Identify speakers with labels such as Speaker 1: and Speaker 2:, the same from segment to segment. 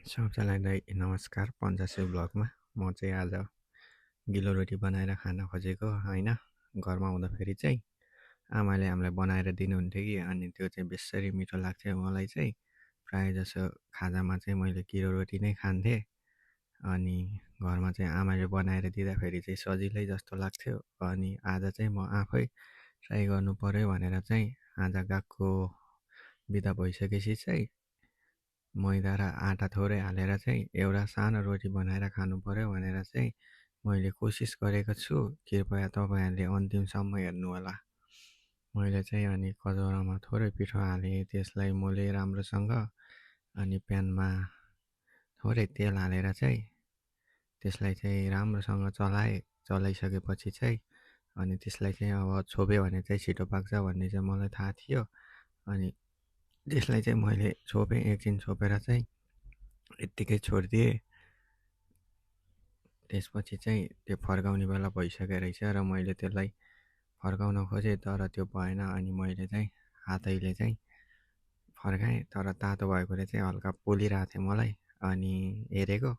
Speaker 1: सबैजनालाई नमस्कार। पञ्चासे ब्लगमा म चाहिँ आज गिलो रोटी बनाएर खान खोजेको होइन। घरमा हुँदाखेरि चाहिँ आमाले हामीलाई बनाएर दिनुहुन्थ्यो कि, अनि त्यो चाहिँ बेसरी मिठो लाग्थ्यो मलाई चाहिँ। प्रायःजसो खाजामा चाहिँ मैले गिलो रोटी नै खान्थेँ। अनि घरमा चाहिँ आमाले बनाएर दिँदाखेरि चाहिँ सजिलै जस्तो लाग्थ्यो। अनि आज चाहिँ म आफै ट्राई गर्नु पऱ्यो भनेर चाहिँ आज गएको बिदा भइसकेपछि चाहिँ मैदा र आँटा थोरै हालेर चाहिँ एउटा सानो रोटी बनाएर खानु पऱ्यो भनेर चाहिँ मैले कोसिस गरेको छु। कृपया तपाईँहरूले अन्तिमसम्म हेर्नुहोला। मैले चाहिँ अनि कचौरामा थोरै पिठो हालेँ, त्यसलाई मोलेँ राम्रोसँग। अनि प्यानमा थोरै तेल हालेर चाहिँ त्यसलाई चाहिँ राम्रोसँग चलाएँ। चलाइसकेपछि चाहिँ अनि त्यसलाई चाहिँ अब छोप्यो भने चाहिँ छिटो पाक्छ भन्ने चाहिँ मलाई थाहा थियो। अनि त्यसलाई चाहिँ मैले छोपेँ, एकछिन छोपेर चाहिँ यत्तिकै छोडिदिएँ। त्यसपछि चाहिँ त्यो फर्काउने बेला भइसकेको रहेछ र मैले त्यसलाई फर्काउन खोजेँ, तर त्यो भएन। अनि मैले चाहिँ हातैले चाहिँ फर्काएँ, तर तातो भएकोले चाहिँ हल्का पोलिरहेको थियो मलाई। अनि हेरेको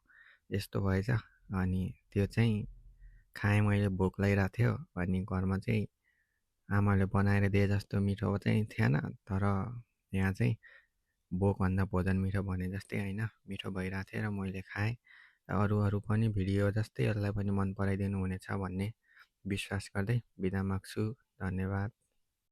Speaker 1: यस्तो भएछ। अनि त्यो चाहिँ खाएँ मैले, भोक लागिरहेको थियो। अनि घरमा चाहिँ आमाले बनाएर दिए जस्तो मिठो चाहिँ थिएन, तर यहाँ चाहिँ भोकभन्दा भोजन मिठो भने जस्तै होइन, मिठो भइरहेको थियो र मैले खाएँ। अरू पनि भिडियो जस्तै यसलाई पनि मन पराइदिनु हुनेछ भन्ने विश्वास गर्दै बिदा माग्छु। धन्यवाद।